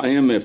IMF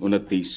29,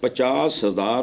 50,000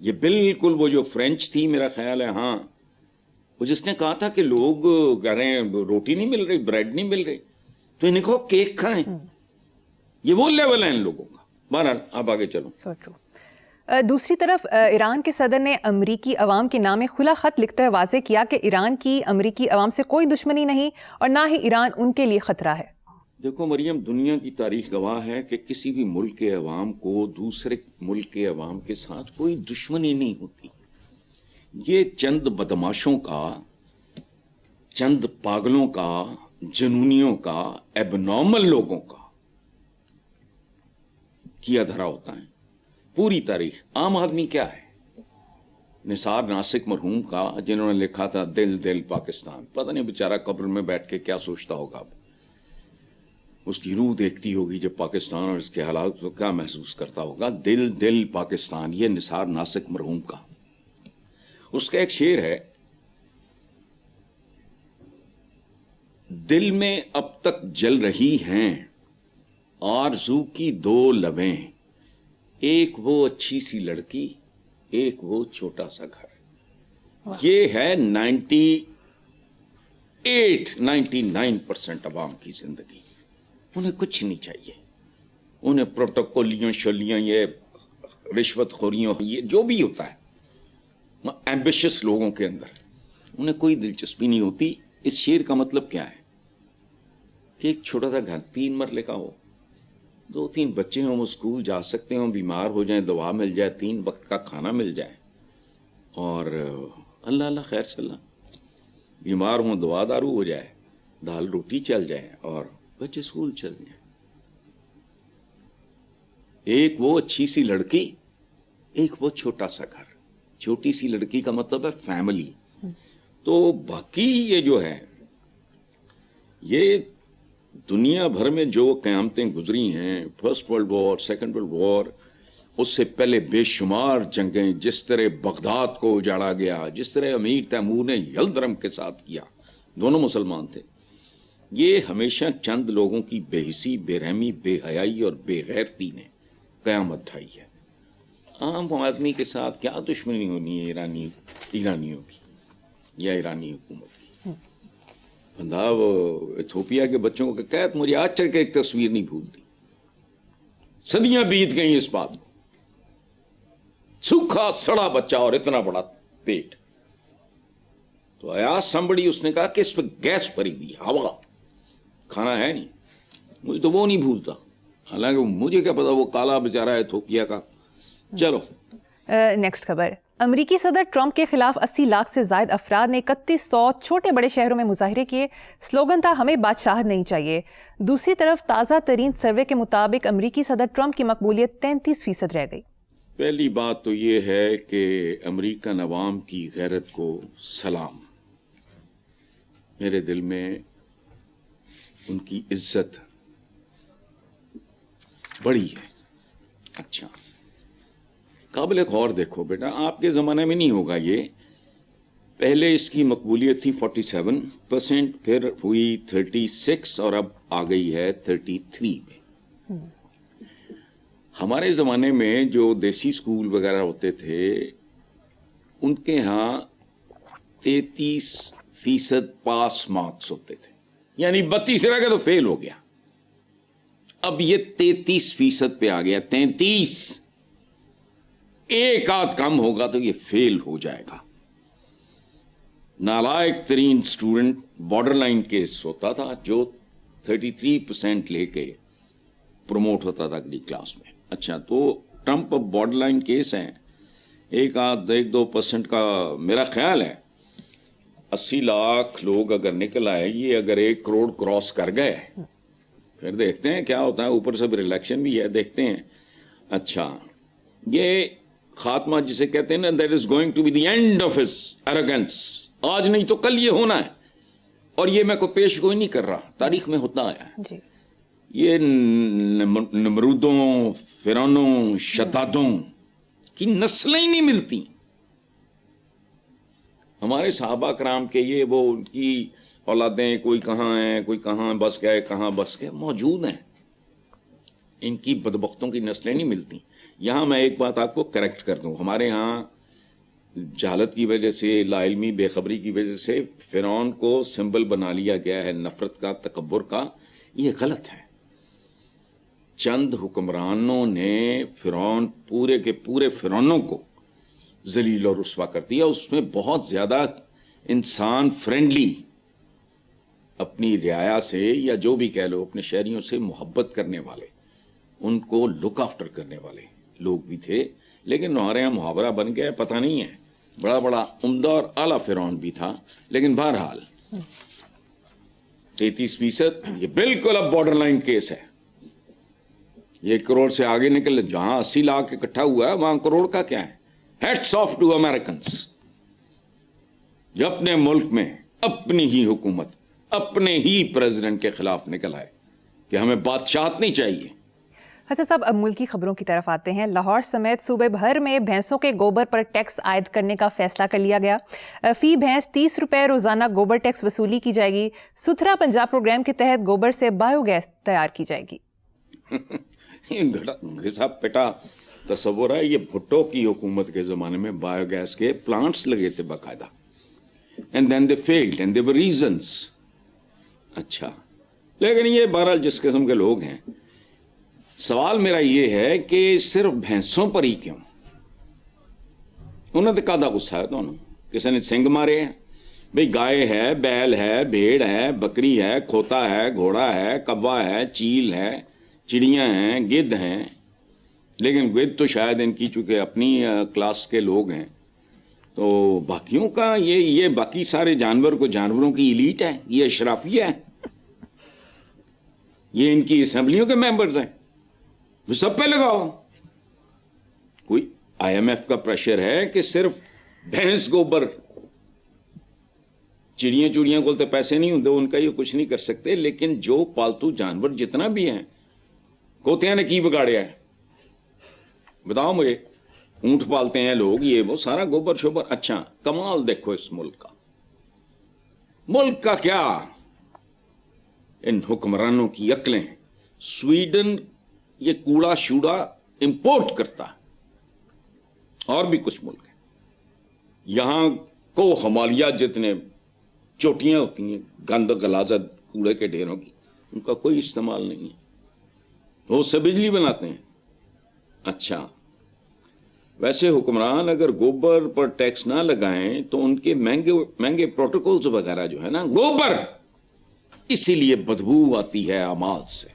یہ بالکل وہ جو فرینچ تھی میرا خیال ہے، ہاں، وہ جس نے کہا تھا کہ لوگ کہہ رہے ہیں روٹی نہیں مل رہی، بریڈ نہیں مل رہی، تو انہیں کہو کیک کھائیں. یہ وہ لیول ہے ان لوگوں کا. بہرحال آپ آگے چلو. So true. دوسری طرف ایران کے صدر نے امریکی عوام کے نام کھلا خط لکھتے ہوئے واضح کیا کہ ایران کی امریکی عوام سے کوئی دشمنی نہیں اور نہ ہی ایران ان کے لیے خطرہ ہے. دیکھو مریم، دنیا کی تاریخ گواہ ہے کہ کسی بھی ملک کے عوام کو دوسرے ملک کے عوام کے ساتھ کوئی دشمنی نہیں ہوتی. یہ چند بدماشوں کا، چند پاگلوں کا، جنونیوں کا، ایب نارمل لوگوں کا کیا دھرا ہوتا ہے. پوری تاریخ عام آدمی کیا ہے؟ نثار ناسک مرحوم کا، جنہوں نے لکھا تھا دل دل پاکستان، پتہ نہیں بیچارہ قبر میں بیٹھ کے کیا سوچتا ہوگا. اب اس کی روح دیکھتی ہوگی جب پاکستان اور اس کے حالات کو، کیا محسوس کرتا ہوگا. دل دل پاکستان، یہ نثار ناسک مرحوم کا. اس کا ایک شعر ہے، دل میں اب تک جل رہی ہیں آرزو کی دو لبیں، ایک وہ اچھی سی لڑکی، ایک وہ چھوٹا سا گھر. یہ ہے 99% عوام کی زندگی. انہیں کچھ نہیں چاہیے. انہیں پروٹوکولیوں شلیوں، یہ رشوت خوریوں، یہ جو بھی ہوتا ہے ایمبیشس لوگوں کے اندر، انہیں کوئی دلچسپی نہیں ہوتی. اس شعر کا مطلب کیا ہے کہ ایک چھوٹا سا گھر 3 مرلے کا ہو، 2-3 بچے ہوں، وہ اسکول جا سکتے ہوں، بیمار ہو جائیں دوا مل جائے، 3 وقت کا کھانا مل جائے، اور اللہ اللہ خیر صلی اللہ، بیمار ہوں دوا دارو ہو جائے، دال روٹی چل جائے، اور بچے اسکول چل جائیں. ایک وہ اچھی سی لڑکی، ایک وہ چھوٹا سا گھر. چھوٹی سی لڑکی کا مطلب ہے فیملی. تو باقی یہ جو ہے، یہ دنیا بھر میں جو قیامتیں گزری ہیں، first world war, second world war, اس سے پہلے بے شمار جنگیں، جس طرح بغداد کو اجاڑا گیا، جس طرح امیر تیمور نے یلدرم کے ساتھ کیا، دونوں مسلمان تھے، یہ ہمیشہ چند لوگوں کی بے حسی، بے رحمی، بے حیائی اور بے غیرتی نے قیامت ڈھائی ہے. عام آدمی کے ساتھ کیا دشمنی ہونی ہے ایرانیوں کی یا ایرانی حکومت کی. بندہ وہ ایتھوپیا کے بچوں کو کہتے، مجھے آج تک ایک تصویر نہیں بھولتی. صدیاں بیت گئی اس بات کو. سوکھا سڑا بچہ اور اتنا بڑا پیٹ. تو آیا سمبڑی، اس نے کہا کہ اس پہ گیس بھری ہوئی، ہوا، کھانا ہے نہیں. مجھے تو وہ نہیں بھولتا، حالانکہ مجھے کیا پتا وہ کالا بیچارہ ہے ایتھوپیا کا. چلو نیکسٹ خبر. امریکی صدر ٹرمپ کے خلاف 80 لاکھ سے زائد افراد نے 3100 چھوٹے بڑے شہروں میں مظاہرے کیے. سلوگن تھا ہمیں بادشاہت نہیں چاہیے. دوسری طرف تازہ ترین سروے کے مطابق امریکی صدر ٹرمپ کی مقبولیت 33% رہ گئی. پہلی بات تو یہ ہے کہ امریکن عوام کی غیرت کو سلام. میرے دل میں ان کی عزت بڑی ہے. اچھا، قابل غور دیکھو بیٹا، آپ کے زمانے میں نہیں ہوگا یہ. پہلے اس کی مقبولیت تھی 47%، پھر ہوئی 36 اور اب آ گئی ہے 33 میں. ہمارے زمانے میں جو دیسی اسکول وغیرہ ہوتے تھے ان کے ہاں 33% پاس مارکس ہوتے تھے، یعنی 32 رہ گئے تو فیل ہو گیا. اب یہ 33% پہ آ گیا. 33، ایک آدھ کم ہوگا تو یہ فیل ہو جائے گا. نالائق ترین اسٹوڈنٹ بارڈر لائن کیس ہوتا تھا جو 33% لے کے پروموٹ ہوتا تھا اگلی کلاس میں. اچھا، تو ٹرمپ اب بارڈر لائن کیس ہیں، 1-2% کا میرا خیال ہے. 80 لاکھ لوگ اگر نکل آئے، یہ اگر 1 کروڑ کراس کر گئے، پھر دیکھتے ہیں کیا ہوتا ہے. اوپر سے پھر الیکشن بھی ہے، دیکھتے ہیں. اچھا، یہ خاتمہ جسے کہتے ہیں نا، that is going to be the end of his arrogance. آج نہیں تو کل یہ ہونا ہے، اور یہ میں کو پیش گوئی نہیں کر رہا، تاریخ میں ہوتا آیا ہے. جی. یہ نمرودوں، فرعونوں، شدادوں کی نسلیں ہی نہیں ملتی. ہمارے صحابہ کرام کے یہ وہ ان کی اولادیں کوئی کہاں ہیں، کوئی کہاں بس گئے، کہاں بس گئے، موجود ہیں. ان کی بدبختوں کی نسلیں نہیں ملتی. یہاں میں ایک بات آپ کو کریکٹ کر دوں, ہمارے ہاں جہالت کی وجہ سے, لا علمی بے خبری کی وجہ سے فرعون کو سمبل بنا لیا گیا ہے نفرت کا, تکبر کا. یہ غلط ہے. چند حکمرانوں نے فرعون پورے کے پورے فرعونوں کو ذلیل اور رسوا کر دیا. اس میں بہت زیادہ انسان فرینڈلی, اپنی رعایا سے یا جو بھی کہہ لو اپنے شہریوں سے محبت کرنے والے, ان کو لک آفٹر کرنے والے لوگ بھی تھے. لیکن ہمارے یہاں محاورہ بن گیا, پتہ نہیں ہے, بڑا بڑا عمدہ اور اعلیٰ فرعون بھی تھا. لیکن بہرحال 33% یہ بالکل اب بارڈر لائن کیس ہے. 1 کروڑ سے آگے نکل, جہاں 80 لاکھ اکٹھا ہوا ہے وہاں کروڑ کا کیا ہے. Hats of two Americans. جو اپنے ملک میں اپنی ہی حکومت, اپنے ہی پریزیڈنٹ کے خلاف نکل آئے کہ ہمیں بادشاہت نہیں چاہیے. حسن صاحب, اب ملکی خبروں کی طرف آتے ہیں. لاہور سمیت صوبے بھر میں بھینسوں کے گوبر پر ٹیکس عائد کرنے کا فیصلہ کر لیا گیا. فی بھینس 30 روپے روزانہ گوبر ٹیکس وصولی کی جائے گی. ستھرا پنجاب پروگرام کے تحت گوبر سے بایو گیس تیار کی جائے گی. گھسا پٹا تصور ہے. یہ بھٹو کی حکومت کے زمانے میں بایو گیس کے پلانٹس لگے تھے باقاعدہ, and then they failed and they were reasons. اچھا, لیکن یہ بہرحال جس قسم کے لوگ ہیں, سوال میرا یہ ہے کہ صرف بھینسوں پر ہی کیوں؟ انہوں نے کادا غصہ ہے دونوں, کسی نے سنگ مارے ہیں. بھئی گائے ہے, بیل ہے, بھیڑ ہے, بکری ہے, کھوتا ہے, گھوڑا ہے, کوا ہے, چیل ہے, چڑیاں ہیں, گدھ ہیں. لیکن گدھ تو شاید ان کی چونکہ اپنی کلاس کے لوگ ہیں, تو باقیوں کا یہ باقی سارے جانور کو جانوروں کی ایلیٹ ہے, یہ اشرافیہ ہے, یہ ان کی اسمبلیوں کے ممبرز ہیں. وہ سب پہ لگاؤ. کوئی IMF کا پریشر ہے کہ صرف بھینس گوبر, چڑیاں کو تو پیسے نہیں ہوتے ان کا, یہ کچھ نہیں کر سکتے. لیکن جو پالتو جانور جتنا بھی ہیں, کوتیاں نے کی بگاڑیا ہے بتاؤ مجھے. اونٹ پالتے ہیں لوگ, یہ وہ سارا گوبر شوبر. اچھا, کمال دیکھو اس ملک کا کیا ان حکمرانوں کی عقلیں. سویڈن یہ کوڑا شوڑا امپورٹ کرتا, اور بھی کچھ ملک ہیں. یہاں کو ہمالیات جتنے چوٹیاں ہوتی ہیں گند غلاظت کوڑے کے ڈھیروں کی, ان کا کوئی استعمال نہیں ہے, وہ اس سے بجلی بناتے ہیں. اچھا, ویسے حکمران اگر گوبر پر ٹیکس نہ لگائیں تو ان کے مہنگے پروٹوکولز وغیرہ جو ہے نا, گوبر اسی لیے بدبو آتی ہے اعمال سے.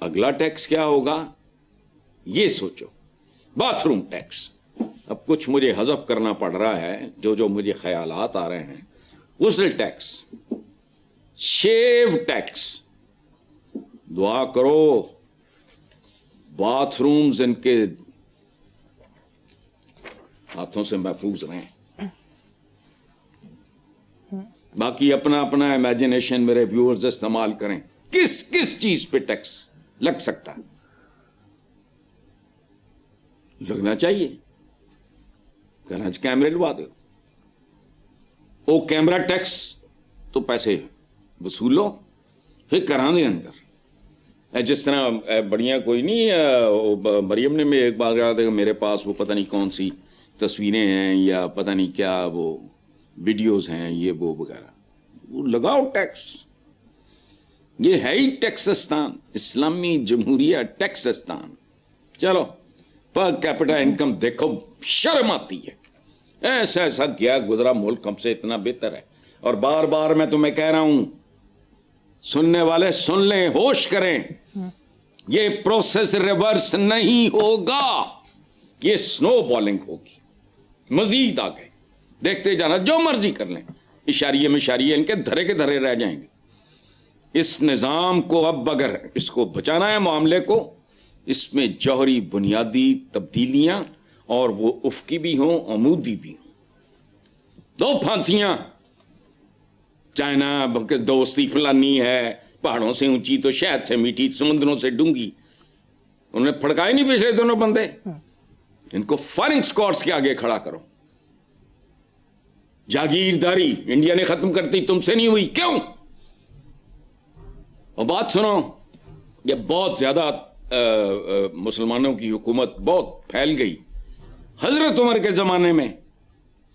اگلا ٹیکس کیا ہوگا یہ سوچو. Bath room tax. اب کچھ مجھے حذف کرنا پڑ رہا ہے, جو مجھے خیالات آ رہے ہیں. غسل ٹیکس, شیو ٹیکس. دعا کرو باتھ رومز ان کے ہاتھوں سے محفوظ رہیں. باقی اپنا امیجنیشن میرے ویورز استعمال کریں. کس چیز پہ ٹیکس لگ سکتا ہے؟ لگنا چاہیے. گھر کیمرے لوا دو, وہ کیمرہ ٹیکس تو پیسے وصول لو, پھر کران دے اندر. جس طرح بڑیاں کوئی نہیں, مریم نے میں ایک بار کہا تھا کہ میرے پاس وہ پتہ نہیں کون سی تصویریں ہیں یا پتہ نہیں کیا وہ ویڈیوز ہیں یہ وہ وغیرہ, وہ لگاؤ ٹیکس. یہ ہے ہی ٹیکسستان, اسلامی جمہوریہ ٹیکسستان. چلو پر کیپٹا انکم دیکھو, شرم آتی ہے. ایسا کیا گزرا ملک ہم سے اتنا بہتر ہے. اور بار بار میں تمہیں کہہ رہا ہوں, سننے والے سن لیں, ہوش کریں, یہ پروسیس ریورس نہیں ہوگا, یہ سنو بالنگ ہوگی. مزید آگے دیکھتے جانا, جو مرضی کر لیں, اشاریے میں اشاریے ان کے دھرے کے دھرے رہ جائیں گے. اس نظام کو اب اگر اس کو بچانا ہے معاملے کو, اس میں جوہری بنیادی تبدیلیاں, اور وہ افقی بھی ہوں عمودی بھی ہوں. 2 پھانسیاں, چائنا دوستی فلانی ہے, پہاڑوں سے اونچی تو شہد سے میٹھی, سمندروں سے ڈونگی. انہوں نے پھڑکائے نہیں پچھلے دونوں بندے. ان کو فائرنگ سکواڈز کے آگے کھڑا کرو. جاگیرداری انڈیا نے ختم کرتی, تم سے نہیں ہوئی, کیوں؟ اور بات سنو, یہ بہت زیادہ مسلمانوں کی حکومت بہت پھیل گئی. حضرت عمر کے زمانے میں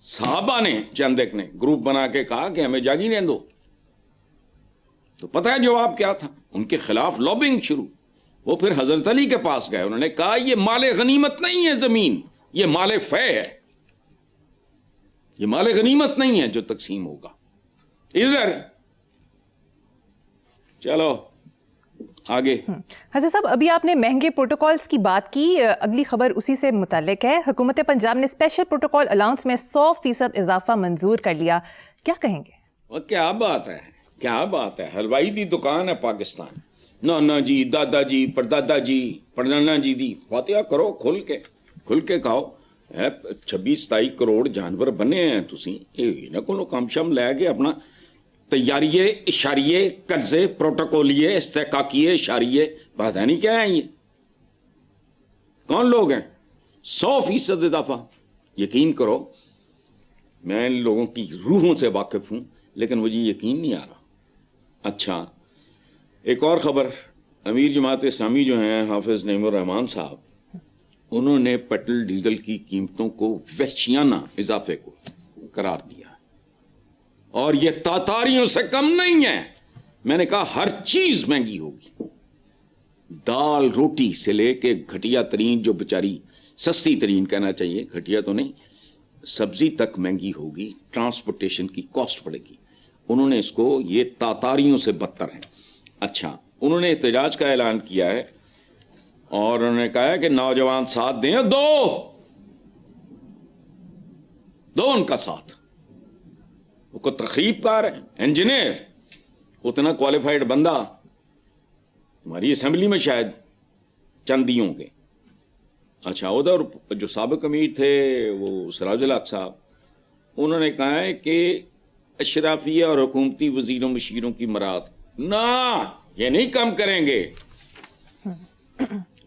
صحابہ نے چند ایک نے گروپ بنا کے کہا کہ ہمیں جاگیریں دو. تو پتہ ہے جواب کیا تھا؟ ان کے خلاف لابنگ شروع. وہ پھر حضرت علی کے پاس گئے, انہوں نے کہا یہ مال غنیمت نہیں ہے زمین, یہ مال فے ہے, یہ مال غنیمت نہیں ہے جو تقسیم ہوگا. ادھر چلو آگے. حضرت صاحب ابھی آپ نے مہنگے پروٹوکالز کی بات کی, اگلی خبر اسی سے متعلق ہے. حکومت پنجاب نے اسپیشل پروٹوکال الاؤنس میں 100% اضافہ منظور کر لیا, کیا کہیں گے؟ وہ کیا بات ہے, کیا بات ہے. حلوائی دی دکان ہے پاکستان. نانا جی, دادا جی, پردادا جی, پردانا جی دی فاتحہ کرو, کھل کے کھاؤ. 26-27 کروڑ جانور بنے ہیں تسی, نہ کو کام شام لے کے اپنا تیاریے اشاریے قرضے پروٹوکولیے استحقاقیے اشاریے پتہ نہیں کیا ہیں یہ کون لوگ ہیں. 100% اضافہ. یقین کرو میں ان لوگوں کی روحوں سے واقف ہوں لیکن مجھے یقین نہیں آ رہا. اچھا ایک اور خبر, امیر جماعت اسلامی جو ہیں حافظ نعیم الرحمان صاحب, انہوں نے پیٹرول ڈیزل کی قیمتوں کو وحشیانہ اضافے کو قرار دیا اور یہ تاتاریوں سے کم نہیں ہے. میں نے کہا ہر چیز مہنگی ہوگی, دال روٹی سے لے کے گھٹیا ترین جو بیچاری سستی ترین کہنا چاہیے, گھٹیا تو نہیں, سبزی تک مہنگی ہوگی, ٹرانسپورٹیشن کی کاسٹ بڑھے گی. انہوں نے اس کو یہ تاتاریوں سے بدتر ہیں. اچھا انہوں نے احتجاج کا اعلان کیا ہے اور انہوں نے کہا ہے کہ نوجوان ساتھ دیں, دو ان کا ساتھ. وہ کو تخریب کار ہے, انجینئر, اتنا کوالیفائڈ بندہ ہماری اسمبلی میں شاید چند ہی ہوں گے. اچھا ادھر جو سابق امیر تھے وہ سراج الحق صاحب, انہوں نے کہا ہے کہ اشرافیہ اور حکومتی وزیروں مشیروں کی مراد نہ, یہ نہیں کم کریں گے.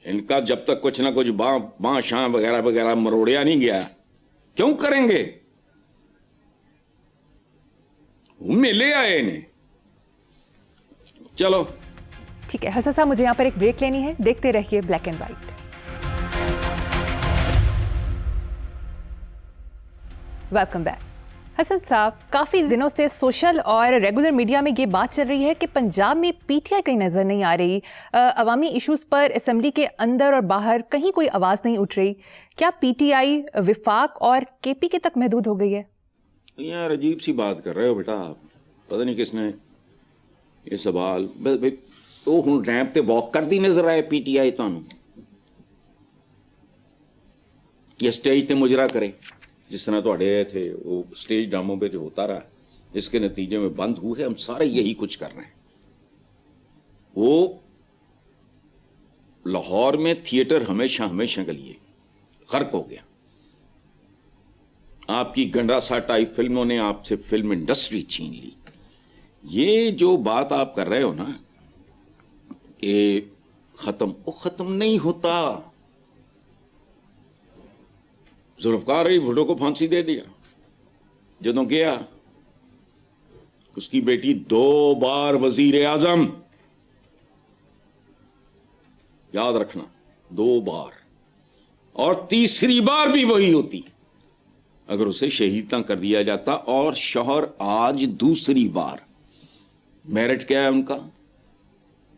ان کا جب تک کچھ نہ کچھ باں شاں وغیرہ وغیرہ مروڑیا نہیں گیا, کیوں کریں گے؟ ملے آئے انہیں. چلو ٹھیک ہے حسن صاحب, مجھے یہاں پر ایک بریک لینی ہے, دیکھتے رہیے black and white. Welcome back. Hasan صاحب, کافی دنوں سے سوشل اور ریگولر میڈیا میں یہ بات چل رہی ہے کہ پنجاب میں پی ٹی آئی کہیں نظر نہیں آ رہی, عوامی ایشوز پر اسمبلی کے اندر اور باہر کہیں کوئی آواز نہیں اٹھ رہی. کیا پی ٹی آئی وفاق اور کے پی کے تک محدود ہو گئی ہے؟ یار عجیب سی بات کر رہے ہو بیٹا آپ, پتہ نہیں کس نے یہ سوال. تو ہوں ریمپ تے واک کرتی نظر آئے پی ٹی آئی تانوں, یا سٹیج تے مجرا کرے جس طرح تھے وہ سٹیج ڈراموں پہ جو ہوتا رہا, اس کے نتیجے میں بند ہوئے. ہم سارے یہی کچھ کر رہے ہیں. وہ لاہور میں تھیٹر ہمیشہ کے لیے غرق ہو گیا. آپ کی گنڈاسا ٹائپ فلموں نے آپ سے فلم انڈسٹری چھین لی. یہ جو بات آپ کر رہے ہو نا کہ وہ ختم نہیں ہوتا. ذوالفقار علی بھٹو کو پھانسی دے دیا, جدوں گیا اس کی بیٹی 2 بار وزیر اعظم, یاد رکھنا 2 بار, اور تیسری بار بھی وہی ہوتی اگر اسے شہید نہ کر دیا جاتا. اور شوہر آج دوسری بار, میرٹ کیا ہے ان کا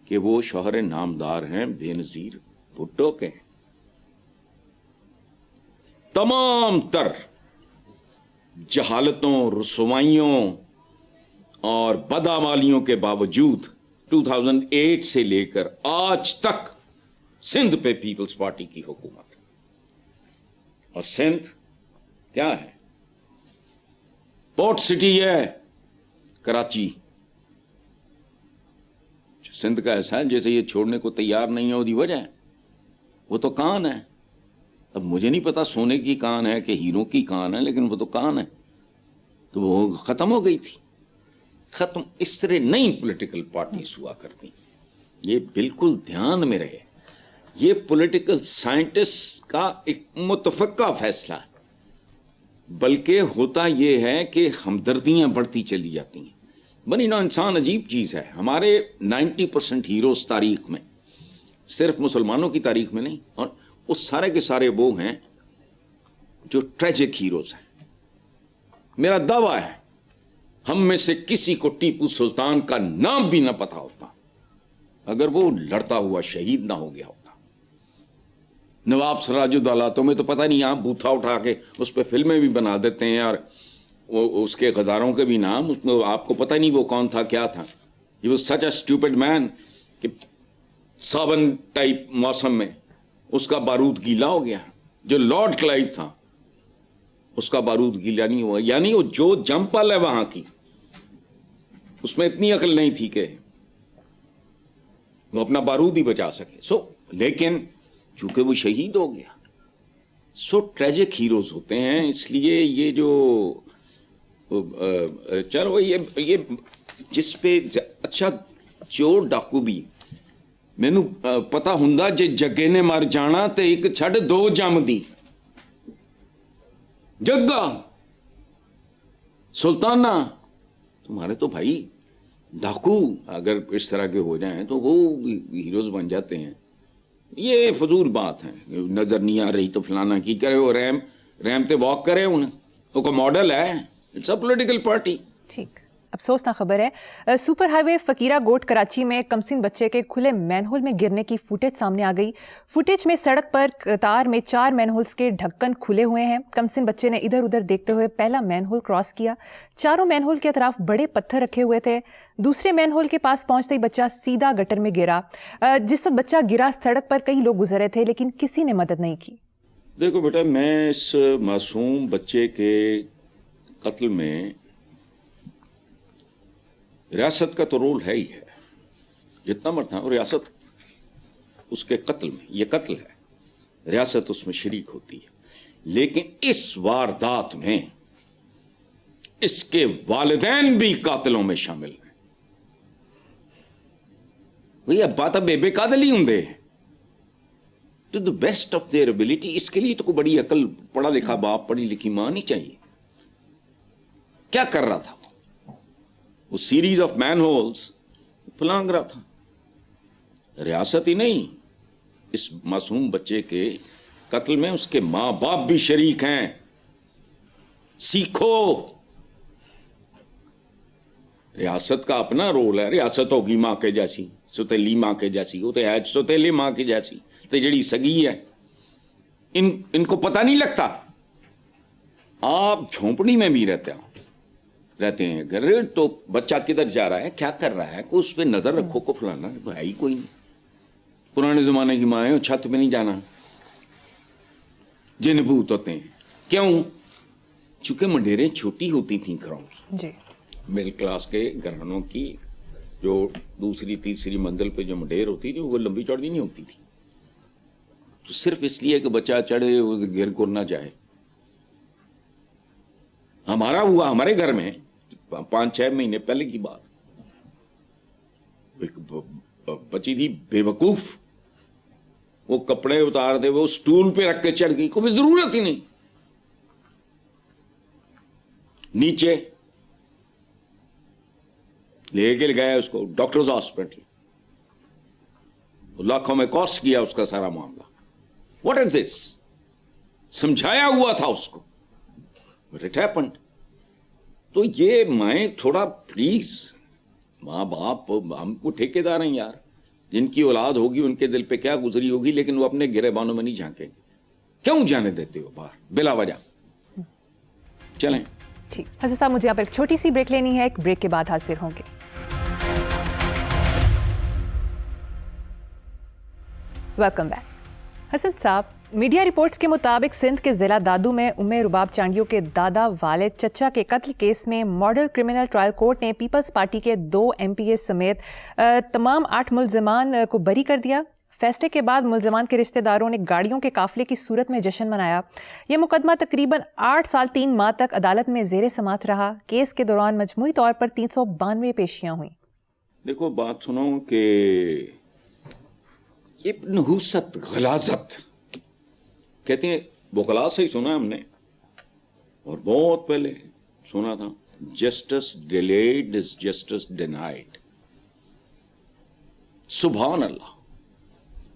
کہ وہ شوہر نامدار ہیں بے نظیر بھٹو کے. تمام تر جہالتوں, رسوائیوں اور بدعمالیوں کے باوجود 2008 سے لے کر آج تک سندھ پہ پیپلز پارٹی کی حکومت. اور سندھ کیا ہے؟ پورٹ سٹی ہے کراچی. سندھ کا ایسا ہے جیسے یہ چھوڑنے کو تیار نہیں ہے, وہ وجہ ہے وہ تو کان ہے. اب مجھے نہیں پتا سونے کی کان ہے کہ ہیروں کی کان ہے, لیکن وہ تو کان ہے. تو وہ ختم ہو گئی تھی. ختم اس طرح نئی پولیٹیکل پارٹیز ہوا کرتی. یہ بالکل دھیان میں رہے, یہ پولیٹیکل سائنٹسٹ کا ایک متفقہ فیصلہ ہے. بلکہ ہوتا یہ ہے کہ ہمدردیاں بڑھتی چلی جاتی ہیں. بنی نو انسان عجیب چیز ہے. ہمارے 90% ہیروز تاریخ میں صرف مسلمانوں کی تاریخ میں نہیں, اور وہ سارے کے سارے وہ ہیں جو ٹریجک ہیروز ہیں. میرا دعویٰ ہے ہم میں سے کسی کو ٹیپو سلطان کا نام بھی نہ پتا ہوتا اگر وہ لڑتا ہوا شہید نہ ہو گیا ہوتا. نواب سراج الدولہ تمہیں تو پتہ نہیں, یہاں بوتھا اٹھا کے اس پہ فلمیں بھی بنا دیتے ہیں, اور اس کے غداروں کے بھی نام, اس میں آپ کو پتہ نہیں وہ کون تھا کیا تھا. He was such a stupid man کہ سابن ٹائپ موسم میں اس کا بارود گیلا ہو گیا. جو لارڈ کلائیو تھا اس کا بارود گیلا نہیں ہوا, یعنی وہ جو جمپل ہے وہاں کی اس میں اتنی عقل نہیں تھی کہ وہ اپنا بارود ہی بچا سکے. لیکن چونکہ وہ شہید ہو گیا, ٹریجک ہیروز ہوتے ہیں. اس لیے یہ جو چلو یہ جس پہ اچھا چور ڈاکو بھی مینو پتا ہوں جے جگے نے مر جانا تے ایک چھڑ دو جم دی. جگا سلطانہ تمہارے تو بھائی ڈاکو اگر اس طرح کے ہو جائیں تو وہ ہیروز بن جاتے ہیں. یہ فضول بات ہے, نظر نہیں آ رہی تو فلانا کی کرے, وہ ریم تے واک کرے, وہ کو ماڈل ہے, اٹس اے پولیٹیکل پارٹی. ٹھیک, افسوسناک خبر ہے, سپر ہائی وے فقیرہ گوٹ کراچی میں کمسن بچے کے کھلے مین ہول میں گرنے کی فوٹیج سامنے آ گئی. فوٹیج میں سڑک پر قطار میں 4 مین ہولز کے ڈھکن کھلے ہوئے ہیں. کمسن بچے نے ادھر ادھر دیکھتے ہوئے پہلا مین ہول کراس کیا. چاروں مین ہول کے اطراف بڑے پتھر رکھے ہوئے تھے. دوسرے مین ہول کے پاس پہنچتے ہی بچہ سیدھا گٹر میں گرا. جس وقت بچہ گرا سڑک پر کئی لوگ گزر رہے تھے لیکن کسی نے مدد نہیں کی. دیکھو بیٹا, میں اس معصوم بچے کے قتل میں ریاست کا تو رول ہے ہی ہے, جتنا مرتا ہے ریاست اس کے قتل میں, یہ قتل ہے, ریاست اس میں شریک ہوتی ہے. لیکن اس واردات میں اس کے والدین بھی قاتلوں میں شامل ہیں. وہی ابا تو بے قاتل ہی ہوں to the best of their ability. اس کے لیے تو کوئی بڑی عقل, پڑھا لکھا باپ, پڑھی لکھی ماں نہیں چاہیے. کیا کر رہا تھا وہ سیریز آف مین ہولز پھلانگ رہا تھا. ریاست ہی نہیں, اس معصوم بچے کے قتل میں اس کے ماں باپ بھی شریک ہیں. سیکھو, ریاست کا اپنا رول ہے. ریاست ہوگی ماں کے جیسی, ستیلی ماں کے جیسی, وہ تو ہے ستیلی ماں کی جیسی, تو جڑی سگی ہے ان کو پتہ نہیں لگتا. آپ جھونپڑی میں بھی رہتے ہیں اگر تو بچہ کدھر جا رہا ہے, کیا کر رہا ہے, کو اس پہ نظر رکھو, کو فلانا بھائی کوئی نہیں. پرانے زمانے کی ماں ہے, چھت پہ نہیں جانا, جن بھوت ہوتے ہیں. کیوں؟ چونکہ منڈیریں چھوٹی ہوتی تھیں گھروں کی, جی, مڈل کلاس کے گھرانوں کی جو دوسری تیسری منزل پہ جو منڈیر ہوتی تھی وہ لمبی چوڑی نہیں ہوتی تھی. تو صرف اس لیے کہ بچہ چڑھے گر کر نہ جائے. ہمارا ہوا ہمارے گھر میں 5-6 مہینے پہلے کی بات, ایک بچی تھی بے وقوف, وہ کپڑے اتار دے وہ سٹول پہ رکھ کے چڑھ گئی, کوئی ضرورت ہی نہیں. نیچے لے کے گیا اس کو ڈاکٹرز ہاسپٹل, لاکھوں میں کاسٹ کیا اس کا سارا معاملہ. واٹ از دس؟ سمجھایا ہوا تھا اس کو, بٹ اٹ ہیپنڈ. تو یہ مائیں تھوڑا پلیز, ماں باپ ہم کو ٹھیکیدار ہیں یار, جن کی اولاد ہوگی ان کے دل پہ کیا گزری ہوگی, لیکن وہ اپنے گرے بانوں میں نہیں جھانکیں. کیوں جانے دیتے ہو باہر بلا وجہ؟ چلیں ٹھیک. حسن صاحب مجھے یہاں پر ایک چھوٹی سی بریک لینی ہے, ایک بریک کے بعد حاضر ہوں گے. Welcome back. حسن صاحب, میڈیا رپورٹس کے مطابق سندھ کے ضلع دادو میں رباب چانڈیوں کے دادا والد چچا کے قتل کیس میں ماڈل کرمنل ٹرائل کورٹ نے پیپلز پارٹی کے 2 MPA سمیت تمام 8 ملزمان کو بری کر دیا. فیصلے کے بعد ملزمان کے رشتہ داروں نے گاڑیوں کے قافلے کی صورت میں جشن منایا. یہ مقدمہ تقریباً 8 سال 3 ماہ تک عدالت میں زیر سماعت رہا. کیس کے دوران مجموعی طور پر 392 پیشیاں ہوئیں. دیکھو بات سنو کہ یہ نحوست غلاظت کہتے ہیں, بغلا سے ہی سنا ہم نے, اور بہت پہلے سنا تھا, justice delayed is justice denied. سبحان اللہ,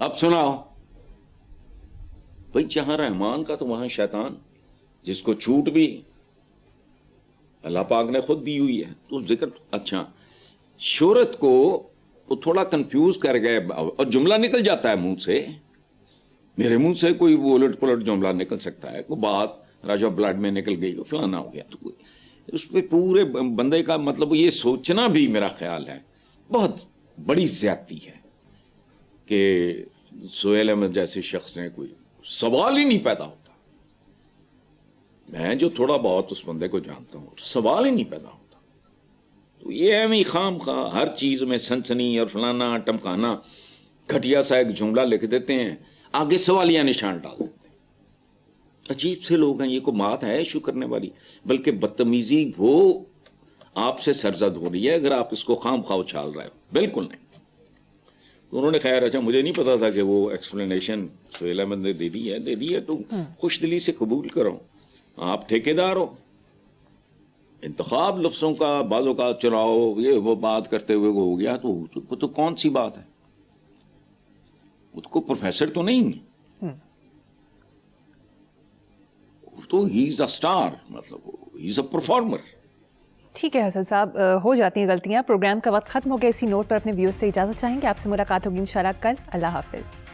اب سناؤ بھائی، جہاں رحمان کا تو وہاں شیطان، جس کو چھوٹ بھی اللہ پاک نے خود دی ہوئی ہے. تو ذکر اچھا شہرت کو وہ تھوڑا کنفیوز کر گئے، اور جملہ نکل جاتا ہے منہ سے، میرے منہ سے کوئی الٹ پلٹ جملہ نکل سکتا ہے، کوئی بات راجا بلڈ میں نکل گئی، فلانا ہو گیا. تو اس پہ پورے بندے کا مطلب یہ سوچنا بھی میرا خیال ہے بہت بڑی زیادتی ہے کہ سہیل احمد جیسے شخص نے کوئی سوال ہی نہیں پیدا ہوتا. میں جو تھوڑا بہت اس بندے کو جانتا ہوں، سوال ہی نہیں پیدا ہوتا. تو یہ ہے خام خواہ ہر چیز میں سنسنی اور فلانا ٹمکانا، گھٹیا سا ایک جملہ لکھ دیتے ہیں، آگے سوالیہ نشان ڈال دیتے ہیں. عجیب سے لوگ ہیں. یہ کوئی بات ہے ایشو کرنے والی؟ بلکہ بدتمیزی وہ آپ سے سرزد ہو رہی ہے اگر آپ اس کو خام خواہ اچھال رہے ہو. بالکل نہیں. انہوں نے خیر اچھا مجھے نہیں پتا تھا کہ وہ ایکسپلینیشن سہیل احمد نے دے دی ہے تو خوش دلی سے قبول کرو. آپ ٹھیکیدار ہو. انتخاب لفظوں کا بعضوں کا چناؤ یہ وہ بات کرتے ہوئے وہ ہو گیا تو کون سی بات ہے؟ وہ تو پروفیسر تو نہیں ہے، تو ہی از اے اسٹار، مطلب ہی از اے پرفارمر. ٹھیک ہے حسن صاحب، ہو جاتی ہیں غلطیاں. پروگرام کا وقت ختم ہو گیا. اسی نوٹ پر اپنے ویورز سے اجازت چاہیں گے. آپ سے ملاقات ہوگی انشاءاللہ کل. اللہ حافظ.